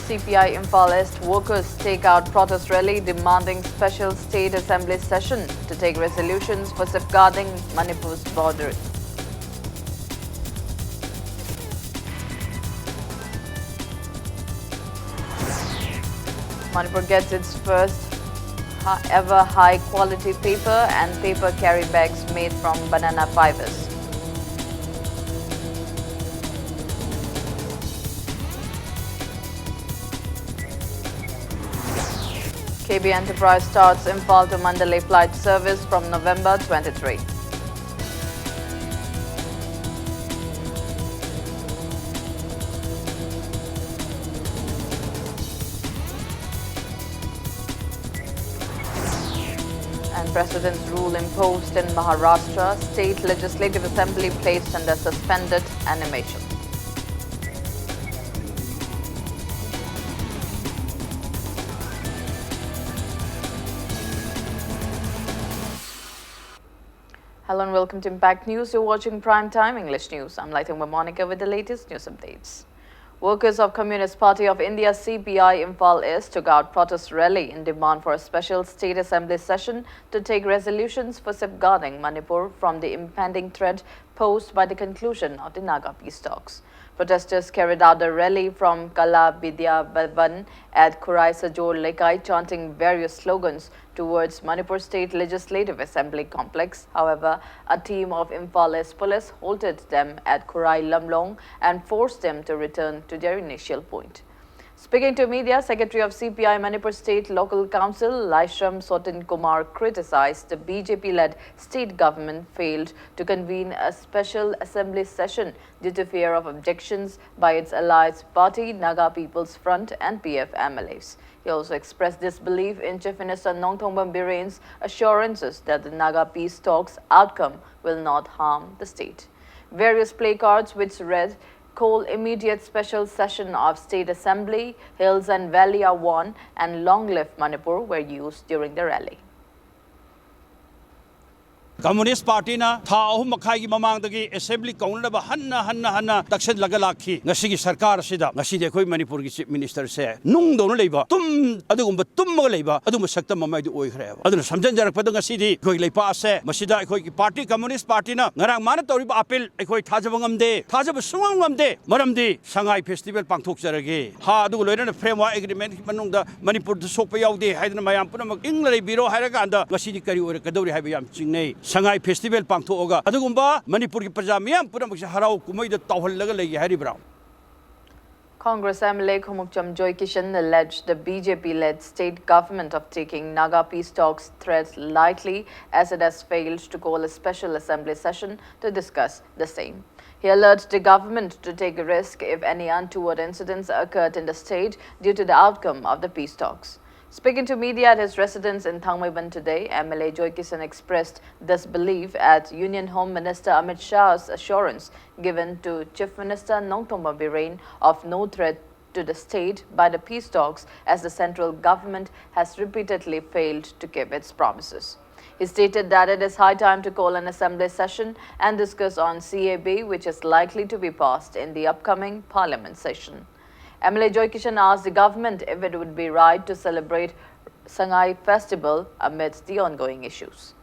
CPI Imphal East workers take out protest rally demanding special state assembly session to take resolutions for safeguarding Manipur's borders. Manipur gets its first ever high-quality paper and paper carry bags made from banana fibers. KB Enterprise starts Imphal to Mandalay flight service from November 23. And President's rule imposed in Maharashtra, State Legislative Assembly placed under suspended animation. Hello and welcome to Impact News. You're watching Prime Time English News. I'm Lighting Monica with the latest news updates. Workers of Communist Party of India CPI Imphal East took out protest rally in demand for a special state assembly session to take resolutions for safeguarding Manipur from the impending threat posed by the conclusion of the Naga peace talks. Protesters carried out the rally from Kala Vidya Bhavan at Kurai Sajor Lekai, chanting various slogans towards Manipur State Legislative Assembly complex. However, a team of Imphal East police halted them at Kurai Lamlong and forced them to return to their initial point. Speaking to media, Secretary of CPI Manipur State Local Council Laishram Sotin Kumar criticized the BJP-led state government failed to convene a special assembly session due to fear of objections by its allies party, Naga People's Front and PF MLAs. He also expressed disbelief in Chief Minister Nongthongban Birren's assurances that the Naga peace talks outcome will not harm the state. Various placards which read, "Call immediate special session of State Assembly, Hills and Valley are one," and "Long live Manipur" were used during the rally. Communist Party na tha ahum makhai gi mamang dagi assembly kaunaba hanna taksen laga lakhi ngasi gi sarkar sida ngasi de khoi Manipur gi chief minister se nung do no leiba tum adugumba tum ma leiba adum sakta mamai du oi khre aduna samjan jarak pad ngasi di khoi leipa se masida khoi gi party Communist Party na ngarang mana toriba appeal khoi thajaba ngam de maram di sangai festival pangthok jarage ha adu loina framework agreement manung da Manipur du sokpa yaudi haidna mayam puna inglai biro hairaga anda ngasi di kari ora kadori haiba yam chingnei Sangai Festival Pangthoga. Adugumba Manipur ki Pajamiam Puramaki Harau Kumai the Tawhalaga Harry Brown. Congress MLA Khomukcham Joy Kishan alleged the BJP-led state government of taking Naga peace talks threats lightly as it has failed to call a special assembly session to discuss the same. He urged the government to take a risk if any untoward incidents occurred in the state due to the outcome of the peace talks. Speaking to media at his residence in Thangmaiban today, MLA Joy Kishan expressed this belief at Union Home Minister Amit Shah's assurance given to Chief Minister Nongthongban Birren of no threat to the state by the peace talks, as the central government has repeatedly failed to keep its promises. He stated that it is high time to call an assembly session and discuss on CAB, which is likely to be passed in the upcoming parliament session. MLA Joy Kishan asked the government if it would be right to celebrate Sangai Festival amidst the ongoing issues.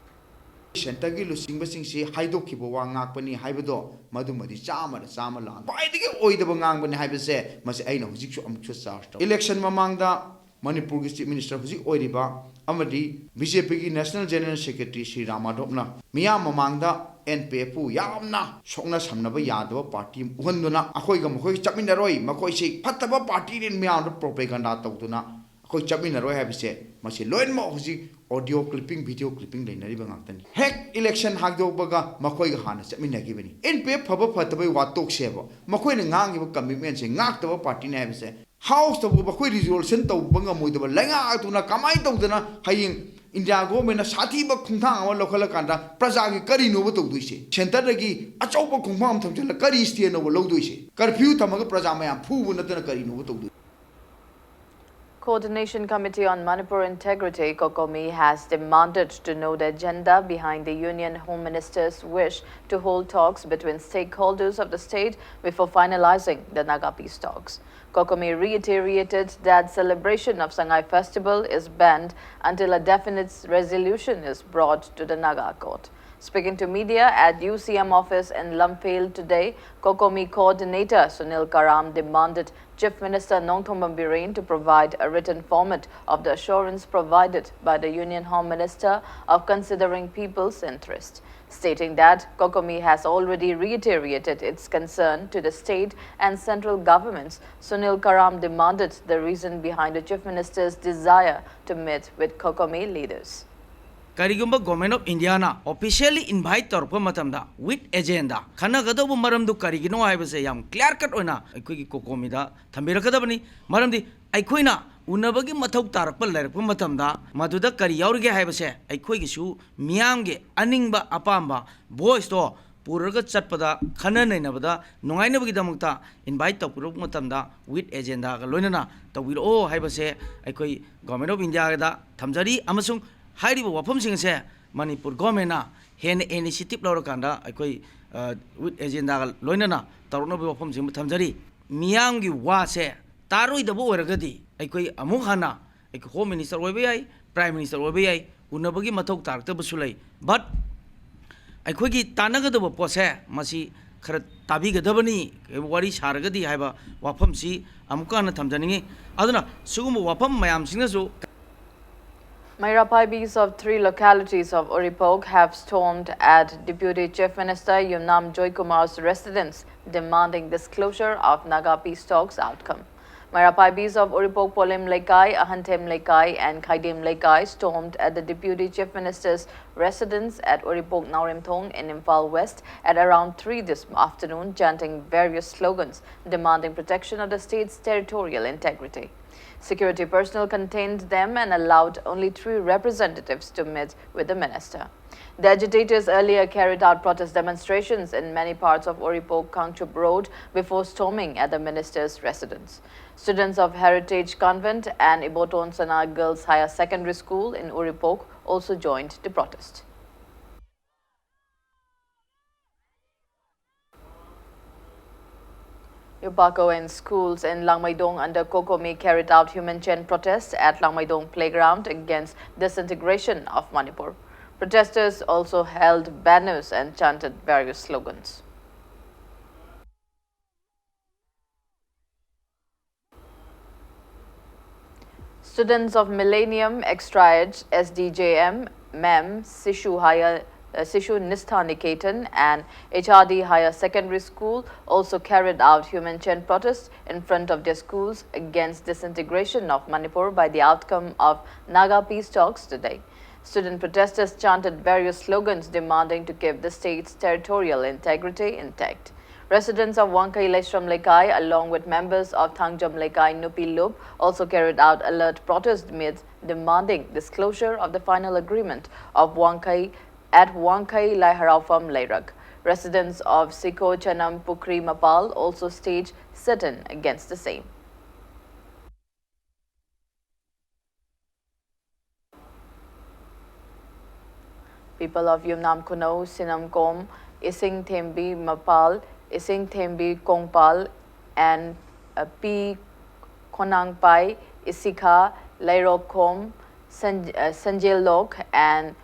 Shentagi lusingba singsi haido kibo wa ngakpani haibado madumadi chama la baidigi oidaba ngangbani haibase masi aina hujiksu amuksu charge election mamangda Manipur gi chief minister hujik oiriba amadi BJP gi national general secretary Sri Ramadopna miya mamangda NPF yamna sokna samnaba yadaba party uhunduna akhoi ga mkhoi chapminaroi makhoi se phattaba party rin miyam propaganda tawduna akhoi chapminaroi habise masi loinma huji audio clipping video clipping leinari bangaktani hek election hagdobaga makhoi ga hana chapminagi bani NPF phaba phattaba watok seba makhoi na ngangi ba commitment se ngaktaba party na habise house to makhoi resolution tawbanga moidaba lenga tuna kamai tawdana haying India government na sathi ba khungthang ama lokhala kanda praja gi kari no ba tawduise center gi achau ba khungpham thamjala kari state no ba lawduise curfew thamaga praja mayam phu bu natana kari no ba tawdu. Coordination Committee on Manipur Integrity, COCOMI, has demanded to know the agenda behind the Union Home Minister's wish to hold talks between stakeholders of the state before finalizing the Naga peace talks. COCOMI reiterated that celebration of Sangai Festival is banned until a definite resolution is brought to the Naga court. Speaking to media at UCM office in Lumpale today, COCOMI coordinator Sunil Karam demanded Chief Minister Nongthombam Bireen to provide a written format of the assurance provided by the Union Home Minister of considering people's interest, stating that COCOMI has already reiterated its concern to the state and central governments. Sunil Karam demanded the reason behind the Chief Minister's desire to meet with COCOMI leaders. Karigumba Government of India na officially invite torpa matamda with agenda khana gadabu maramdu karigino haibase yam clear cut oina aikoi COCOMI da thambirakadabani maramdi aikoina unabagi mathau tarakpa lairakpa matamda maduda kari yaurige haibase aikoi gisu miyamge aningba apamba voice to puraga chatpada khana nainabada nungainabagi damukta invite topuruk matamda with agenda ga loinana tawiro haibase aikoi Government of India da thamjari amasung Hairibu wapam sing se Manipur government na hen initiative laurukanda aikoi with agenda loinana taruna wapam sing thamjari miyam gi wa se taroi dabu oragadi aikoi amuk hana aikoi home minister oibe yai prime minister oibe yai unabagi mathok tarakta busulai but aikoi gi tanagadabu pose masi khara tabigadabani wari saragadi haiba wapam si amukana thamjani aduna sugum wapam mayam singnasu Mairapaibis of 3 localities of Oripok have stormed at Deputy Chief Minister Yumnam Joykumar's residence, demanding disclosure of Naga peace talks outcome. Mairapaibis of Oripok Polim Lekai, Ahantem Lekai and Khaidim Lekai stormed at the Deputy Chief Minister's residence at Oripok Naurimthong in Imphal West at around 3 this afternoon, chanting various slogans demanding protection of the state's territorial integrity. Security personnel contained them and allowed only 3 representatives to meet with the minister. The agitators earlier carried out protest demonstrations in many parts of Oripok Kangchup Road before storming at the minister's residence. Students of Heritage Convent and Iboton Sana Girls Higher Secondary School in Oripok also joined the protest. Yupako and schools in Langmaidong under COCOMI carried out human chain protests at Langmaidong playground against disintegration of Manipur. Protesters also held banners and chanted various slogans. Students of Millennium Extra-Ed, SDJM, MEM, Sishu Nistha Niketan and HRD Higher Secondary School also carried out human chain protests in front of their schools against disintegration of Manipur by the outcome of Naga peace talks today. Student protesters chanted various slogans demanding to keep the state's territorial integrity intact. Residents of Wangkai Leshram Lekai along with members of Thangjam Lekai Nupi Lup also carried out alert protest amid demanding disclosure of the final agreement of Wangkai at Wangkai Laiharaufam Lairak. Residents of Siko Chanam Pukri Mapal also staged sit-in against the same. People of Yumnam Kuno, Sinamkom, Ising Thembi Mapal, Ising Thembi Kongpal and P. Konangpai, Isika, Lairokom, Sanjelok and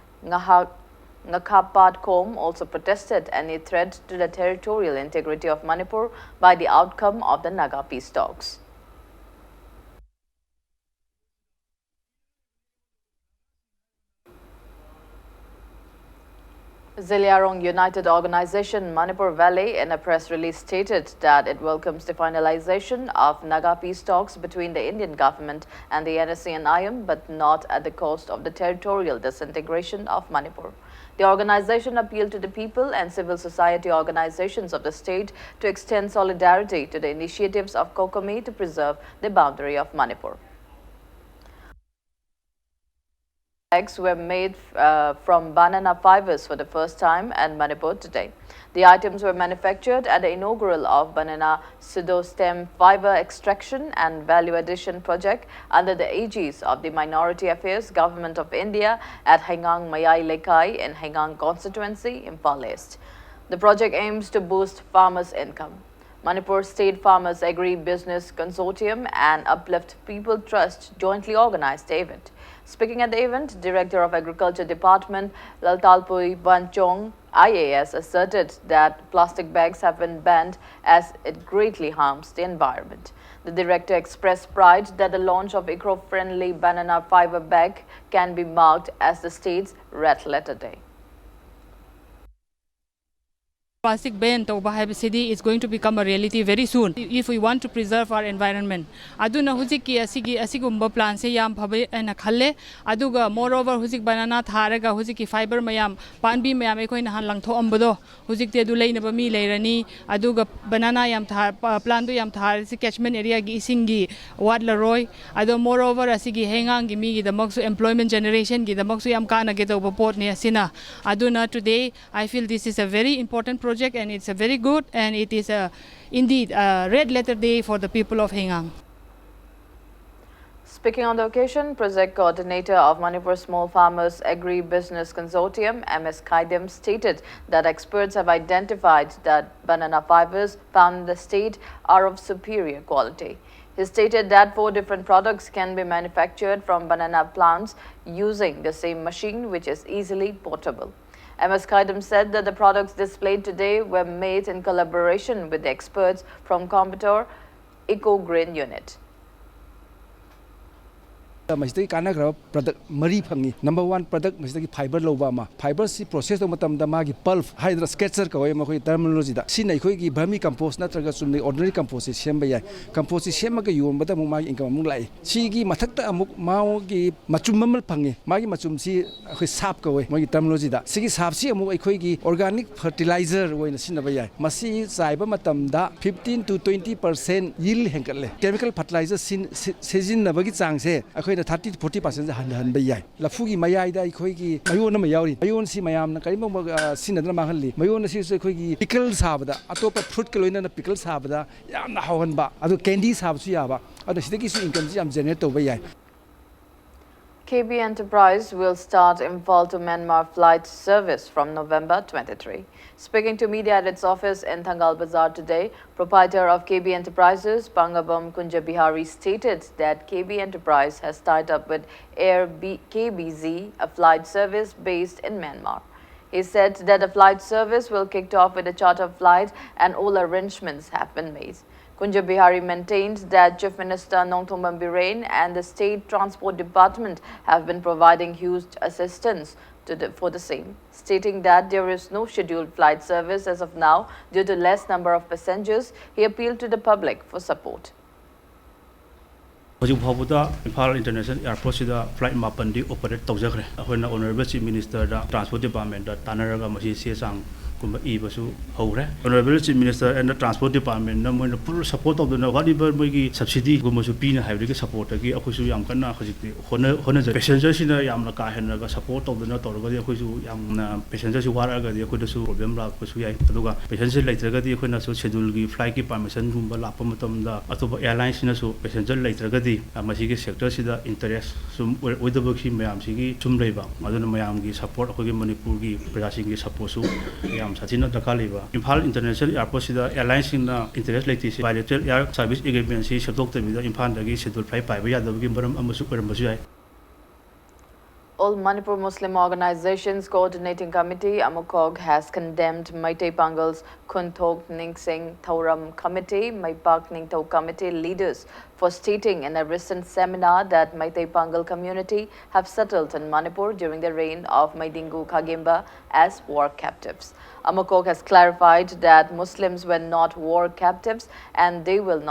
Ngakapat Kom also protested any threat to the territorial integrity of Manipur by the outcome of the Naga peace talks. Ziliarong United Organization Manipur Valley in a press release stated that it welcomes the finalization of Naga peace talks between the Indian government and the NSC and IM, but not at the cost of the territorial disintegration of Manipur. The organization appealed to the people and civil society organizations of the state to extend solidarity to the initiatives of COCOMI to preserve the boundary of Manipur. Bags were made from banana fibers for the first time in Manipur today. The items were manufactured at the inaugural of Banana Pseudostem Fiber Extraction and Value Addition Project under the aegis of the Minority Affairs Government of India at Hengang Mayai Lekai in Hengang constituency, Imphal East. The project aims to boost farmers' income. Manipur State Farmers Agri-Business Consortium and Uplift People Trust jointly organized the event. Speaking at the event, Director of Agriculture Department Laltalpui Vanchong IAS asserted that plastic bags have been banned as it greatly harms the environment. The director expressed pride that the launch of eco-friendly banana fiber bag can be marked as the state's Red Letter Day. Plastic ban city is going to become a reality very soon if we want to preserve our environment. Aduna huziki asigumba plan se yam phabe ana khalle aduga moreover huzik banana tharaga huziki fiber mayam panbi mayam ekoi na langtho ambado huzik te du leina ba mi leirani aduga banana yam thar plan du yam thar si catchment area gi isingi wad la roy ado moreover asigi hengang gi mi gi damaksu employment generation gi damaksu yam kana ge to port ne sina aduna today I feel this is a very important project and it's a very good and it is indeed a red letter day for the people of Hengang. Speaking on the occasion, Project Coordinator of Manipur Small Farmers Agri-Business Consortium, MS Kaidem, stated that experts have identified that banana fibers found in the state are of superior quality. He stated that 4 different products can be manufactured from banana plants using the same machine, which is easily portable. MS Kaidam said that the products displayed today were made in collaboration with the experts from Computer Eco Green Unit. Product Marie Pangi. Number 1 product is fiber lobama. Fiber si process of matam damagi pulp hydra sketcher kawai terminology da. Sin I koigi vermi compost natraga sumni ordinary compost shembaya. Compost shemaga yum bata mumagi income mulai. Sigi matakta amuk mao gi machumamal pangi. Magi machum si sap kawai magi terminology da. Sigi sap si amuk koigi organic fertilizer way na sinabaya. Masi saiba matam da 15 to 20% yield henkale. Chemical fertilizer season nabagi changse. 30 to 40% han bayai lafugi mayai da khoigi mayon na mayawri mayon si mayam na kaimo sinadna mahalli mayon si khoigi pickle sabada atopa fruit ke loina na pickle sabada yamna hawan ba adu candy sab su yaba adu sidagi su income si am generate to bayai. KB Enterprise will start Imphal to Myanmar flight service from November 23. Speaking to media at its office in Thangal Bazaar today, proprietor of KB Enterprises, Pangabam Kunja Bihari, stated that KB Enterprise has tied up with KBZ, a flight service based in Myanmar. He said that the flight service will kick off with a charter flight and all arrangements have been made. Kunja Bihari maintained that Chief Minister Nongthongban Birane and the State Transport Department have been providing huge assistance for the same, stating that there is no scheduled flight service as of now due to less number of passengers. He appealed to the public for support. Imphal International Airport flight mapandi operate tawjagre ahoina honorable chief minister da transport department da tanaraga masi sesang kumba ibasu hore honorable chief minister and the transport department na moina full support of the whatever moigi subsidy gumasu pina haibri support gi akhusu yam kana khojikti hona passenger sina yamna ka henna support of the torga akhusu yamna passenger su wara ga akhudasu problem la akhusu yai aduga passenger laitraga di akhuna su schedule gi flight ki permission gumba lapa matam da atoba airlines sina su passenger laitraga masigi sector sida interest sum with the work mayam sigi sum leiba aduna mayam gi support akogi manipur gi prajasing gi support su yam satina dakaliba Imphal International Airport sida airlines na interest leiti si bilateral air service agreement si shadok te mida Imphal dagi schedule flight pai ba yadab gi baram amasu basu yai. All Manipur Muslim Organizations Coordinating Committee (AMUKOG) has condemned Maitai Pangal's Kunthok Ningsing Thauram Committee, Maipak Ningtau Committee leaders for stating in a recent seminar that Maitai Pangal community have settled in Manipur during the reign of Maidingu Khagemba as war captives. AMUKOG has clarified that Muslims were not war captives and they will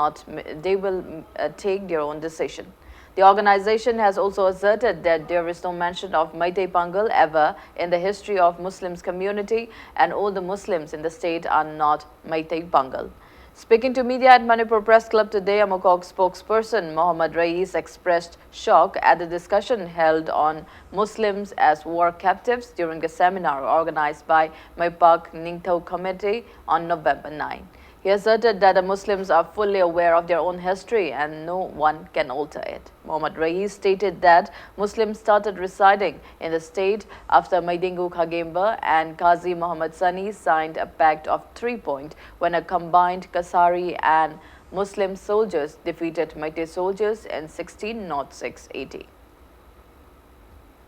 take their own decision. The organization has also asserted that there is no mention of Maitai Pangal ever in the history of Muslims community and all the Muslims in the state are not Maitai Pangal. Speaking to media at Manipur Press Club today, a Mokok spokesperson Mohammad Rais expressed shock at the discussion held on Muslims as war captives during a seminar organized by Maipak Ningthau Committee on November 9. He asserted that the Muslims are fully aware of their own history and no one can alter it. Mohammad Rais stated that Muslims started residing in the state after Maidingu Khagemba and Qazi Muhammad Sani signed a pact of 3-point when a combined Kasari and Muslim soldiers defeated Meitei soldiers in 1606 AD.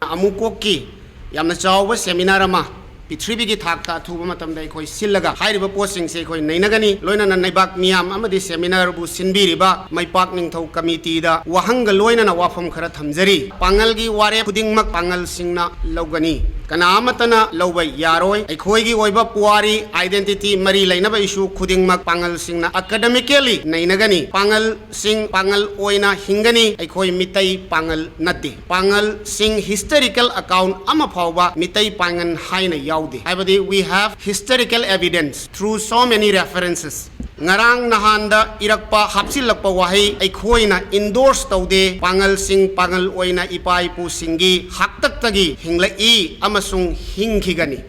Amukoki yamna chawba seminar ama Pitribi ki thakta thuba matam dai khoi sillaga hairiba posting se khoi nainagani loina na naibak miyam amadi seminar bu sinbiriba maipak ningthau committee da wahanga loina na wafam khara thamjari pangal gi ware pudingmak pangal singna logani kanamatana lawbai yaroi aikhoi gi oiba puari identity mari lainaba issue khudingmak pangal singna academically nainagani pangal sing pangal oina hingani aikhoi mitai pangal natti pangal sing historical account ama phawba mitai pangan haina we have historical evidence through so many references. Ngarang nahanda irakpa hapsilakpa wahi aikhoina endorse taude pangal sing pangal oina ipai pu singi haktak tagi hinglai amasung hingkhigani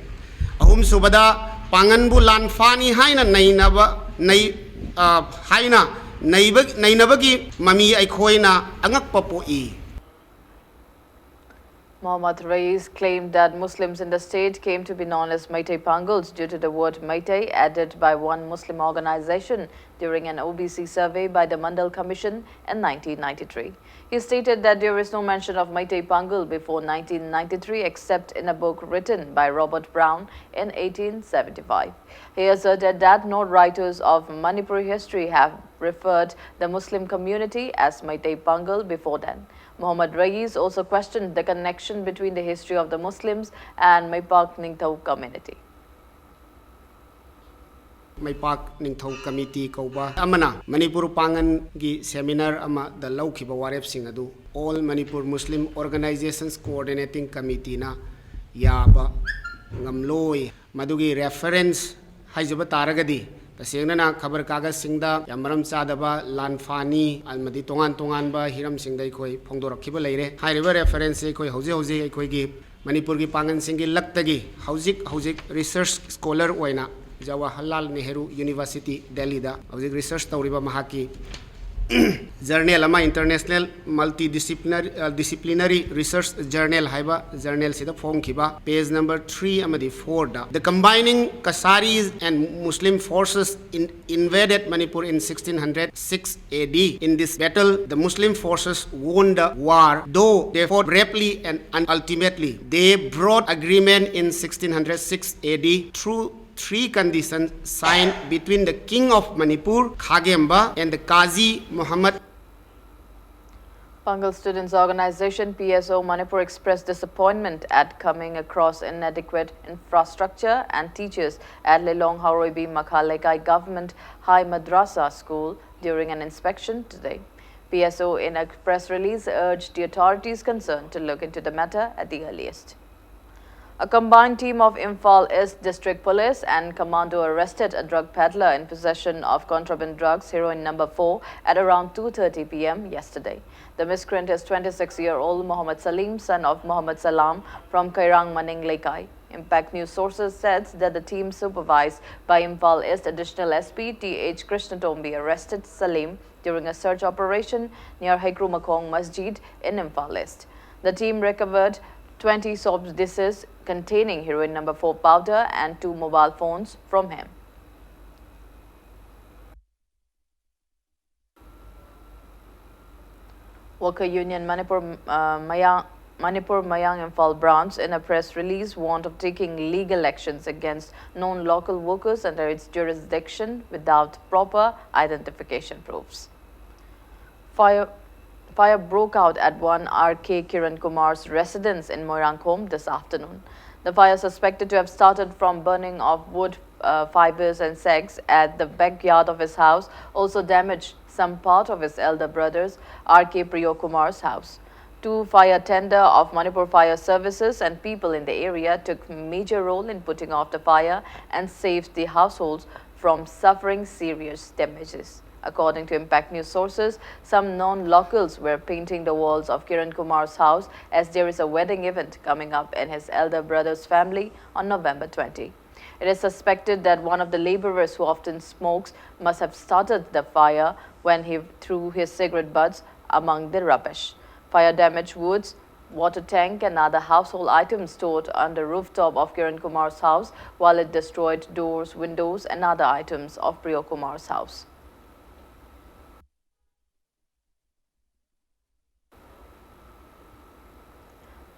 ahum subada panganbu lanfani haina nainabagi mami aikhoina angakpa poi. Mohammad Rais claimed that Muslims in the state came to be known as Meitei Pangals due to the word Meitei added by one Muslim organization during an OBC survey by the Mandal Commission in 1993. He stated that there is no mention of Meitei Pangal before 1993 except in a book written by Robert Brown in 1875. He asserted that no writers of Manipuri history have referred the Muslim community as Meitei Pangal before then. Mohammad Rais also questioned the connection between the history of the Muslims and Maipak Ningthau community. Maipak Ningthau committee kauba amana Manipur pangan gi seminar ama da laukiba warep sing adu all Manipur Muslim organizations coordinating committee na yaba ngamloi madugi reference haijaba taragadi tasengna khabar kaga singda yamaram chadaba lanfani almadi tongan tongan ba hiram singdai khoi phongdorakhiba leire hairiba reference khoi hoje khoi gi Manipur gi pangan singi laktagi hojik research scholar oina Jawaharlal Nehru University Delhi da hojik research tawriba mahaki journal ama international multidisciplinary research journal haiba journal sida form khiba page number 3 amadi 4 da the combining Kasaris and Muslim forces invaded Manipur in 1606 AD. In this battle the Muslim forces won the war, though they fought bravely and ultimately they brought agreement in 1606 AD through 3 conditions signed between the King of Manipur, Khagemba, and the Qazi Muhammad. Pangal Students Organization PSO Manipur expressed disappointment at coming across inadequate infrastructure and teachers at Lelong Haroibi Makhalekai Government High Madrasa School during an inspection today. PSO in a press release urged the authorities concerned to look into the matter at the earliest. A combined team of Imphal East District Police and Commando arrested a drug peddler in possession of contraband drugs, heroin number 4, at around 2:30 p.m. yesterday. The miscreant is 26-year-old Muhammad Salim, son of Muhammad Salam, from Kairang Maning Lekai. Impact News sources said that the team supervised by Imphal East Additional SP T.H. Krishnatombi arrested Salim during a search operation near Hekrumakong Masjid in Imphal East. The team recovered 20 soap dishes containing heroin number 4 powder and 2 mobile phones from him. Worker Union Manipur Mayang Imphal branch in a press release warned of taking legal actions against known local workers under its jurisdiction without proper identification proofs. Fire broke out at one R.K. Kiran Kumar's residence in Moirangkom this afternoon. The fire suspected to have started from burning of wood, fibers and sags at the backyard of his house also damaged some part of his elder brother's R.K. Priyo Kumar's house. 2 fire tender of Manipur Fire Services and people in the area took major role in putting off the fire and saved the households from suffering serious damages. According to Impact News sources, some non-locals were painting the walls of Kiran Kumar's house as there is a wedding event coming up in his elder brother's family on November 20. It is suspected that one of the laborers who often smokes must have started the fire when he threw his cigarette butts among the rubbish. Fire-damaged woods, water tank and other household items stored on the rooftop of Kiran Kumar's house, while it destroyed doors, windows and other items of Priya Kumar's house.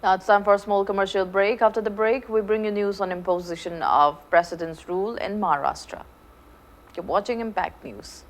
Now it's time for a small commercial break. After the break, we bring you news on imposition of President's rule in Maharashtra. You're watching Impact News.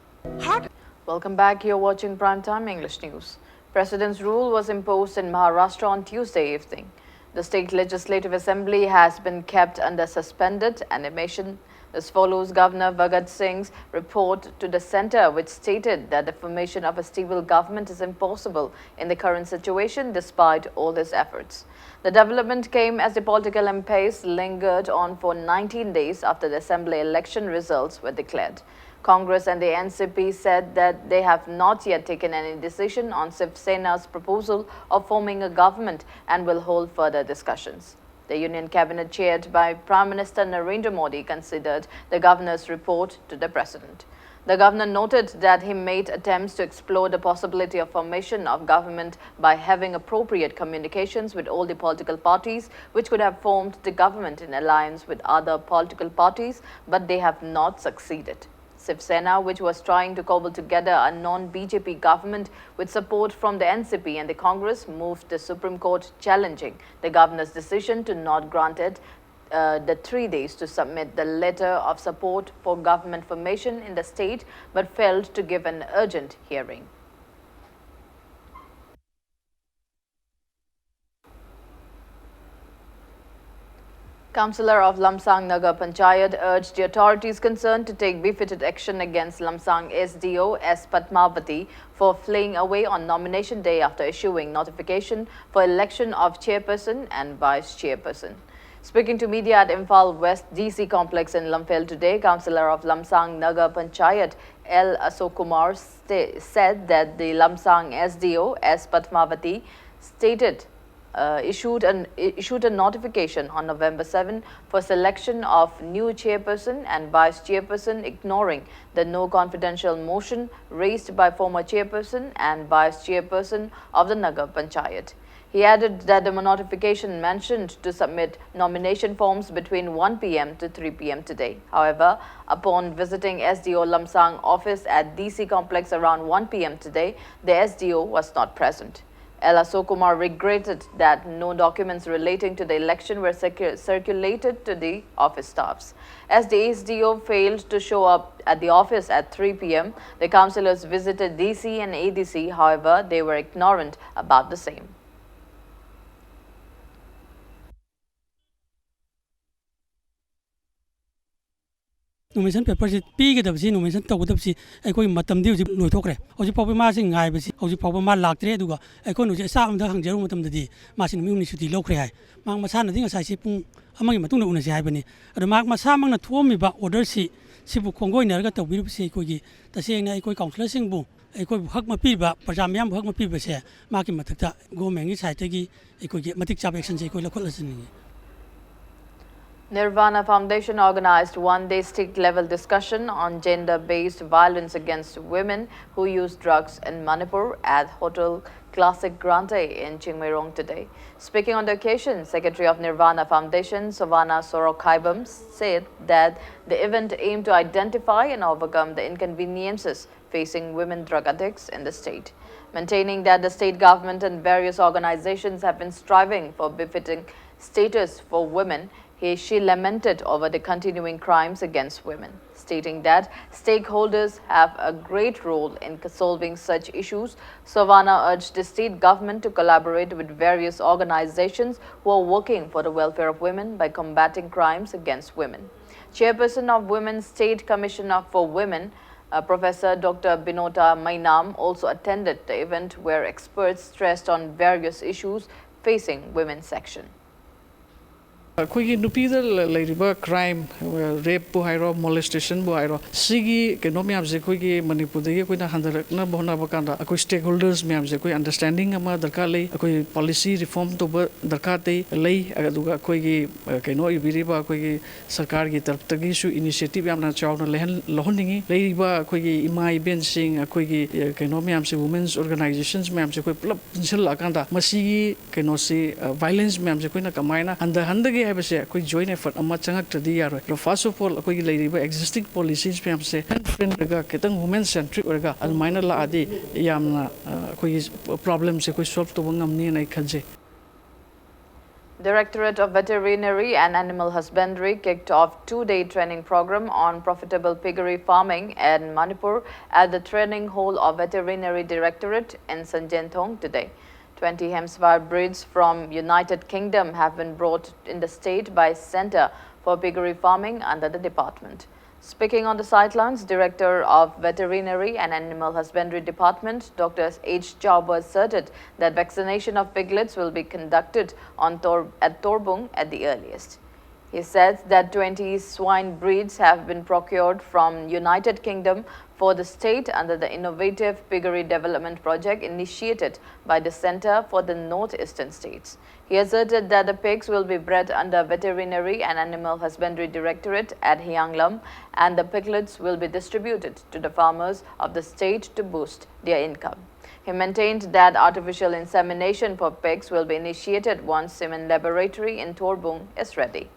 Welcome back. You're watching Primetime English News. President's rule was imposed in Maharashtra on Tuesday evening. The state legislative assembly has been kept under suspended animation. This follows Governor Bhagat Singh's report to the centre, which stated that the formation of a stable government is impossible in the current situation despite all his efforts. The development came as the political impasse lingered on for 19 days after the assembly election results were declared. Congress and the NCP said that they have not yet taken any decision on Shiv Sena's proposal of forming a government and will hold further discussions. The Union Cabinet, chaired by Prime Minister Narendra Modi, considered the governor's report to the President. The governor noted that he made attempts to explore the possibility of formation of government by having appropriate communications with all the political parties, which could have formed the government in alliance with other political parties, but they have not succeeded. Shiv Sena, which was trying to cobble together a non-BJP government with support from the NCP and the Congress, moved the Supreme Court challenging the governor's decision to not grant it the 3 days to submit the letter of support for government formation in the state, but failed to give an urgent hearing. Councillor of Lamsang Nagar Panchayat urged the authorities concerned to take befitted action against Lamsang SDO S. Padmavati for fleeing away on nomination day after issuing notification for election of chairperson and vice chairperson. Speaking to media at Imphal West DC complex in Lamphel today, Councillor of Lamsang Nagar Panchayat L. Ashok Kumar said that the Lamsang SDO S. Padmavati issued a notification on November 7 for selection of new chairperson and vice chairperson, ignoring the no confidential motion raised by former chairperson and vice chairperson of the Nagar Panchayat. He added that the notification mentioned to submit nomination forms between 1 p.m. to 3 p.m. today. However, upon visiting SDO Lamsang office at DC complex around 1 p.m. today, the SDO was not present. L. Ashok Kumar regretted that no documents relating to the election were circulated to the office staffs. As the SDO failed to show up at the office at 3 p.m., the councillors visited DC and ADC. However, they were ignorant about the same. Nomination paper se pigedabsi nomination tawdabsi aikoi matamdi hojik loithokre hojik pawba ma sing ngaibasi hojik pawba ma laktre aduga aikoi nu sa amda hangjaru matamdadi masin miuni suti lokre hai mang masana dinga sai si pung amagi matungna unasi haibani adu mak masa mangna thuomiba order si sibu khongoi narga tawbirubsi aikoi gi tasengna aikoi councilor singbu aikoi hak ma piba prajamyam hak ma piba se maki mathakta government gi side gi aikoi gi matik chap action se aikoi lakholasini. Nirvana Foundation organized one-day state-level discussion on gender-based violence against women who use drugs in Manipur at Hotel Classic Grante in Chingmairong today. Speaking on the occasion, Secretary of Nirvana Foundation, Savannah Sorokhaibam, said that the event aimed to identify and overcome the inconveniences facing women drug addicts in the state, maintaining that the state government and various organizations have been striving for befitting status for women. She lamented over the continuing crimes against women, stating that stakeholders have a great role in solving such issues. Savannah urged the state government to collaborate with various organizations who are working for the welfare of women by combating crimes against women. Chairperson of Women's State Commissioner for Women, Professor Dr. Binota Mainam, also attended the event where experts stressed on various issues facing women's section. ꯑꯩꯈꯣꯏꯒꯤ ꯅꯨꯄꯤꯗ ꯂꯩꯔꯤꯕ crime ꯔꯦꯞꯄꯨ ꯍꯥꯏꯔꯣ ꯃꯣꯂꯦꯁꯇꯦꯁꯟꯕꯨ ꯍꯥꯏꯔꯣ ꯁꯤꯒꯤ ꯀꯩꯅꯣ ꯃꯌꯥꯝꯁꯦ ꯑꯩꯈꯣꯏꯒꯤ ꯃꯅꯤꯄꯨꯔꯗꯒꯤ ꯑꯩꯈꯣꯏꯅ ꯍꯟꯊꯔꯛꯅꯕ ꯍꯣꯠꯅꯕ ꯀꯥꯟꯗ ꯑꯩꯈꯣꯏ ꯁ꯭ꯇꯦꯛ ꯍꯣꯜꯗꯔꯁ ꯃꯌꯥꯝꯁꯦ ꯑꯩꯈꯣꯏ ꯑꯟꯗꯔꯁꯇꯦꯟꯗꯤꯡ ꯑꯃ ꯗꯔꯀꯥꯔ ꯂꯩ ꯑꯩꯈꯣꯏ ꯄꯣꯂꯤꯁꯤ ꯔꯤꯐꯣꯔꯝ ꯇꯧꯕ ꯗꯔꯀꯥꯔ ꯂꯩ ꯑꯗꯨꯒ ꯑꯩꯈꯣꯏꯒꯤ ꯀꯩꯅꯣ ꯑꯣꯏꯕꯤꯔꯤꯕ ꯑꯩꯈꯣꯏꯒꯤ ꯁꯔꯀꯥꯔꯒꯤ ꯇꯔꯐꯇꯒꯤꯁꯨ ꯏꯅꯤꯁꯤꯌꯦꯇꯤꯞ ꯌꯥꯝꯅ ꯆꯥꯎꯅ ꯂꯧꯍꯟꯅꯤꯡꯉꯤ ꯂꯩꯔꯤꯕ ꯑꯩꯈꯣꯏꯒꯤ ꯏꯃꯥ ꯏꯕꯦꯟꯁꯤꯡ ꯑꯩꯈꯣꯏꯒꯤ ꯀꯩꯅꯣ ꯃꯌꯥꯝꯁꯦ ꯋꯨꯃꯦꯟꯁ ꯑꯣꯔꯒꯅꯥꯏꯖꯦꯁꯟꯁ ꯃꯌꯥꯝꯁꯦ ꯑꯩꯈꯣꯏ ꯄꯨꯂꯞ ꯄꯨꯟꯁꯤꯜꯂꯛꯑꯀꯥꯟꯗ ꯃꯁꯤꯒꯤ ꯀꯩꯅꯣꯁꯤ ꯚꯥꯏꯂꯦꯟꯁ ꯃꯌꯥꯝꯁꯦ ꯑꯩꯈꯣꯏꯅ ꯀꯃꯥꯏꯅ ꯍꯟꯊꯍꯟꯗꯒꯦ ꯍꯥꯏꯕꯁꯦ ꯑꯩꯈꯣꯏ ꯖꯣꯏꯟ ꯑꯦꯐꯔꯠ ꯑꯃ ꯆꯪꯉꯛꯇ꯭ꯔꯗꯤ ꯌꯥꯔꯣꯏ ꯑꯗꯣ ꯐꯥꯔꯁ ꯑꯣꯐ ꯑꯣꯜ ꯑꯩꯈꯣꯏꯒꯤ ꯂꯩꯔꯤꯕ ꯑꯦꯛꯖꯤꯁꯇꯤꯡ ꯄꯣꯂꯤꯁꯤꯁ ꯃꯌꯥꯝꯁꯦ ꯐ꯭ꯔꯦꯟꯗꯒ ꯈꯤꯇꯪ ꯋꯨꯃꯦꯟ ꯁꯦꯟꯇ꯭ꯔꯤꯛ ꯑꯣꯏꯔꯒ ꯑꯗꯨꯃꯥꯏꯅ ꯂꯥꯛꯑꯗꯤ ꯌꯥꯝꯅ ꯑꯩꯈꯣꯏꯒꯤ ꯄ꯭ꯔꯣꯕ꯭ꯂꯦꯝꯁꯦ ꯑꯩꯈꯣꯏ ꯁꯣꯜቭ ꯇꯧꯕ ꯉꯝꯅꯤꯅ ꯑꯩ ꯈꯟꯖꯩ Directorate of Veterinary and Animal Husbandry kicked off two-day training program on profitable piggery farming in Manipur at the training hall of Veterinary Directorate in Sanjentong today. 20 Hemswar breeds from United Kingdom have been brought in the state by Center for Piggery Farming under the department. Speaking on the sidelines, Director of Veterinary and Animal Husbandry Department, Dr. H. Chauba asserted that vaccination of piglets will be conducted at Torbung at the earliest. He says that 20 swine breeds have been procured from United Kingdom for the state under the innovative piggery development project initiated by the Center for the Northeastern States. He asserted that the pigs will be bred under Veterinary and Animal Husbandry Directorate at Hyanglam and the piglets will be distributed to the farmers of the state to boost their income. He maintained that artificial insemination for pigs will be initiated once semen laboratory in Torbung is ready.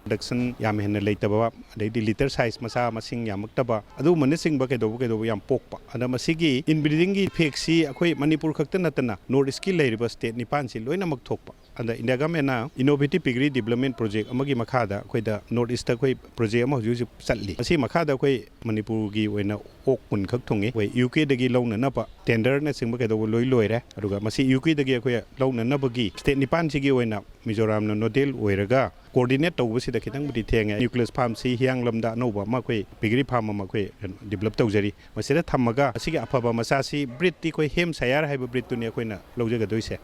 Production yam henna leitaba adai liter size masa masing yamuktaba adu manising ba kedo yam pokpa ada masigi inbreeding gi fake si akhoi Manipur khakta natana north east ki leiriba state nipan si loina mak thokpa ada India government na innovative piggery development project amagi makhada akhoi da north east akhoi project ama huju chatli asi makhada akhoi Manipur gi oina ok kun khak thongi oi UK dagi lawna na pa tender na singba kedo loi loire aduga masi UK dagi akhoi lawna na bagi state nipan si gi oina Mizoram na nodel oiraga coordinate tawbasi da khitang budi thenga nucleus farm si Hyanglam da no ba ma khoi piggery farm ma khoi develop tawjari masida thamaga asigi afaba masa si breed ti khoi hem sayar haiba breed tu ne khoi na lawjaga doise.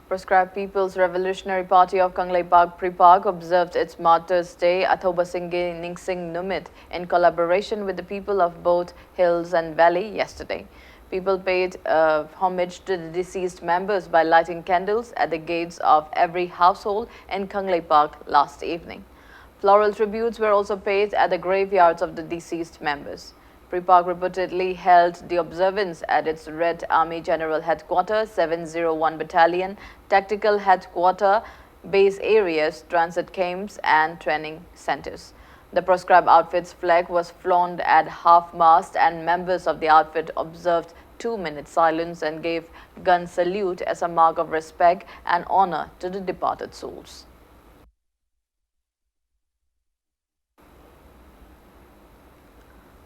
Proscribed People's Revolutionary Party of Kanglei Park Pripark observed its Martyrs' Day Athobasinge Ningsing Numit in collaboration with the people of both Hills and Valley yesterday. People paid homage to the deceased members by lighting candles at the gates of every household in Kanglei Park last evening. Floral tributes were also paid at the graveyards of the deceased members. Pripark reportedly held the observance at its Red Army General Headquarters, 701 Battalion, Tactical Headquarters, base areas, transit camps and training centers. The proscribed outfit's flag was flown at half-mast and members of the outfit observed 2-minute silence and gave gun salute as a mark of respect and honor to the departed souls.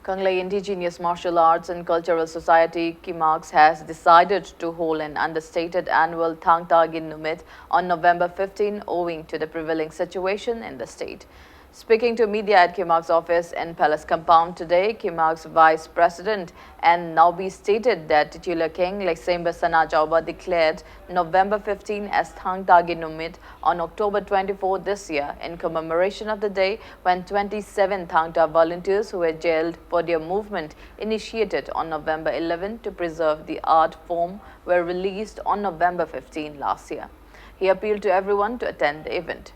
Kanglei Indigenous Martial Arts and Cultural Society Kimax has decided to hold an understated annual Thangtagin Numit on November 15 owing to the prevailing situation in the state. Speaking to media at Kimak's office in Palace Compound today, Kimak's Vice President N. Naubi stated that titular King Leksemba Sana Chauba declared November 15 as Thangtagin Numit on October 24 this year in commemoration of the day when 27 Thangta volunteers who were jailed for their movement initiated on November 11 to preserve the art form were released on November 15 last year. He appealed to everyone to attend the event.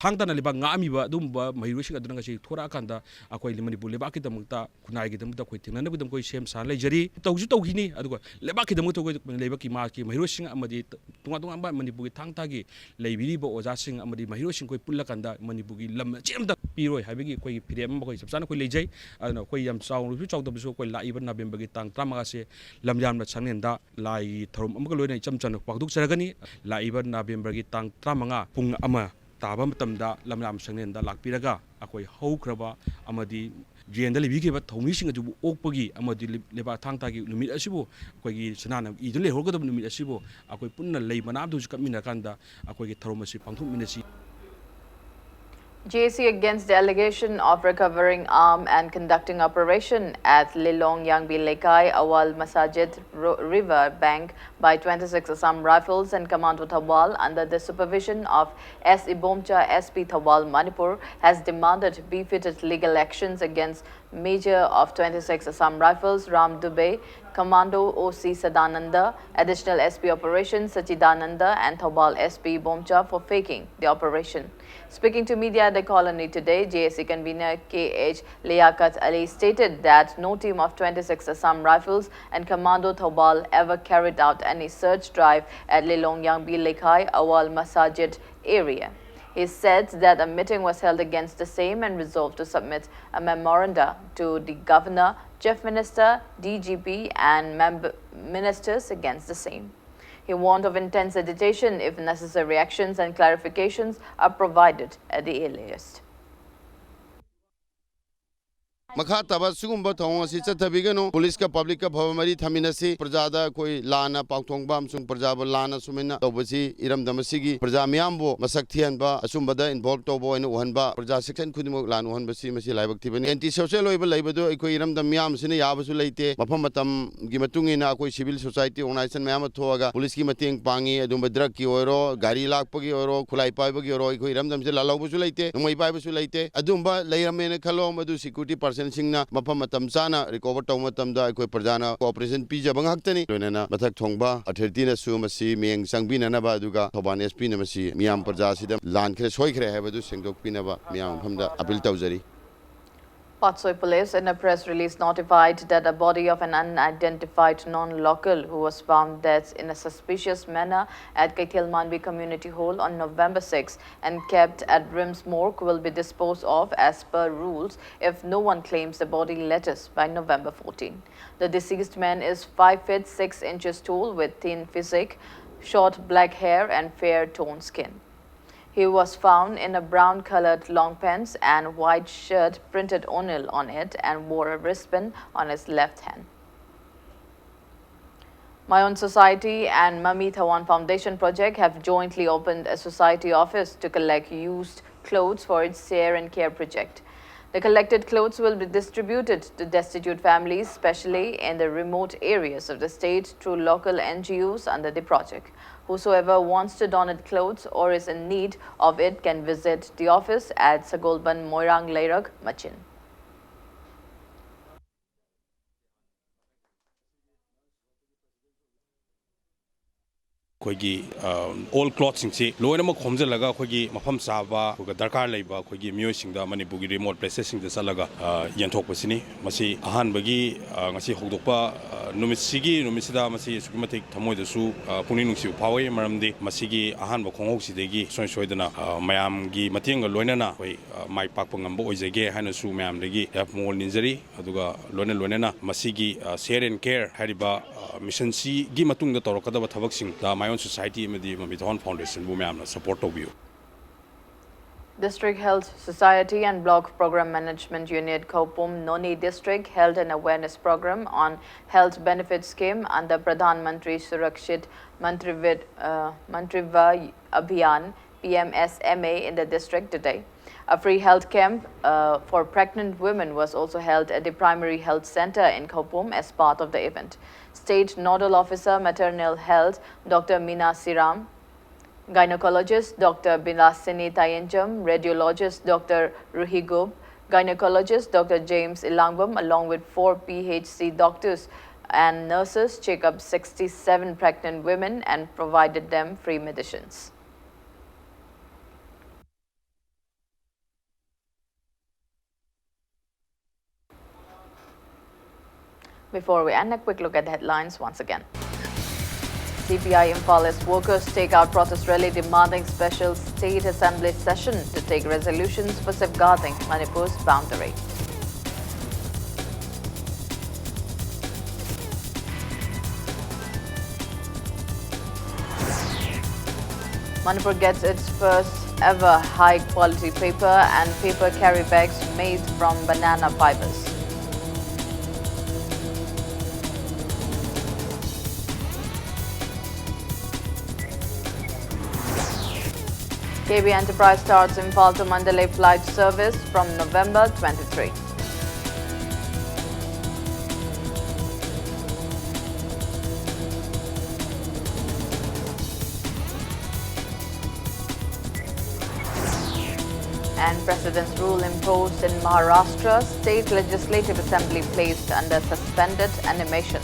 Hangtana liba ngamiba dumba mahirushing aduna ngasi thora kanda akoi Manipur leba ki damukta kunai ki damukta koi thingna budam koi sem sa leijari tawju tawhini aduga leba ki damukta koi leba ki ma ki mahirushing amadi tunga tunga amba Manipur ki thangta gi leibiri bo oja sing amadi mahirushing koi pulla kanda Manipur gi lam chemda piroi habigi koi phirem koi sabsana koi leijai aduna koi yam chaw ru chaw dabsu koi laiba November gi tang 13 se lamyam na chanenda lai thorum amga loina chamchan pakduk saragani laiba November gi tang 13 pung ama Taba matamda lamlam sangnenda lakpiraga akoi haukraba amadi jenda libigeba thongmising adu okpagi amadi leba thangtagi numit asibu akoi sanana idun le horgodab numit asibu akoi punna lei manabdu kamina kanda akoi gi tharomasi pangthum minasi. JC against the allegation of recovering arm and conducting operation at Lilong Yangbi Lekai Awal Masajid River Bank by 26 Assam Rifles and Commando Thawal under the supervision of S. Ibomcha SP Thawal Manipur has demanded befitted legal actions against Major of 26 Assam Rifles Ram Dubey, Commando OC Sadananda, Additional SP Operations Sachidananda and Thawal SP Ibomcha for faking the operation. Speaking to media at the colony today, JSC convener KH Liaquat Ali stated that no team of 26 Assam Rifles and Commando Thawal ever carried out any search drive at Lilong Yangbi Lekai Awal Masajid area. He said that a meeting was held against the same and resolved to submit a memoranda to the governor, chief minister, DGP and ministers against the same. He warned of intense agitation if necessary actions and clarifications are provided at the earliest. मखा तब सुगुम्ब थोंग असि चथबिगनो police का public का भवमरी थमिनसी प्रजादा कोई लाना पाउथोंगबा अमसुंग प्रजाब लाना सुमिना तौबसी इरमदमसिगी प्रजा मियामबो मसक थियनबा असुम्बदा इन्वॉल्व तौबो इन उहनबा प्रजा सेक्शन खुदिमो लान उहनबसी मसि लाइबक थिबनि एंटी सोशल ओइबा लाइबदो अखोई इरमदम मियाम सिने याबसु लेते मफम मतम गी मतुंगिना अखोई सिविल सोसाइटी ऑर्गेनाइजेशन मियाम थोगा पुलिस की मतेंग पांगी अदुम ड्रग की ओरो गाड़ी लाकपगी ओरो खुलाई पाइबगी ओरो अखोई इरमदम से लालाउबसु लेते नमई पाइबसु लेते अदुमबा लेयरमेन खलो मदु सिक्योरिटी पर्सन सिंगना मफम मतम चाना रिकवर तौ मतमदा अखोई प्रजाना cooperation पीजब ngakhtani loinana mathak thongba authority na su masi meng changbinanaba aduga thoban SP na masi miyam praja sida lan khre soikhre habadu sengdokpinaba miyam famda appeal tawjari. Patsoi Police in a press release notified that a body of an unidentified non-local who was found dead in a suspicious manner at Kaithilmanbi Community Hall on November 6 and kept at Rims Morgue will be disposed of as per rules if no one claims the body latest by November 14. The deceased man is 5 feet 6 inches tall with thin physique, short black hair and fair-toned skin. He was found in a brown-colored long pants and white shirt printed O'Neill on it and wore a wristband on his left hand. My Own Society and Mami Thawan Foundation Project have jointly opened a society office to collect used clothes for its Share and Care project. The collected clothes will be distributed to destitute families, especially in the remote areas of the state, through local NGOs under the project. Whosoever wants to donate clothes or is in need of it can visit the office at Sagolban Moirang Leirag, Machin. all clothing si loina ma khomja laga khogi mafam saba ko darkar leiba khogi myo singda manipugi remote places singda salaga yanthok pasini masi ahan bagi ngasi hogdokpa numisigi numisida masi sukimatik thamoi da su puni nungsi phawai maramdi masigi ahan ba khongok sidegi soi soidana mayam gi matinga loina na hoi mai pakpa ngambo oijege hana su mayam degi mol ninjari aduga loina na masigi Share and Care hariba mission si gi matung da torokada thabak sing da My Own Society and the Mami Thawan Foundation will support you. District Health Society and Block Program Management Unit Kaupum Noni District held an awareness program on health benefit scheme under Pradhan Mantri Surakshit Mantriva Abhiyan PMSMA in the district today. A free health camp for pregnant women was also held at the Primary Health Center in Kaupum as part of the event. State Nodal Officer Maternal Health Dr. Meena Siram, gynecologist Dr. Bilasini Tayenjam, radiologist Dr. Ruhi Gub, gynecologist Dr. James Ilangbam along with 4 PHC doctors and nurses check up 67 pregnant women and provided them free medicines. Before we end, a quick look at the headlines once again. CPI Imphal workers take out protest rally demanding special state assembly session to take resolutions for safeguarding Manipur's boundary. Manipur gets its first ever high quality paper and paper carry bags made from banana fibers. KB Enterprise starts Imphal to Mandalay flight service from November 23. And President's rule imposed in Maharashtra, State Legislative Assembly placed under suspended animation.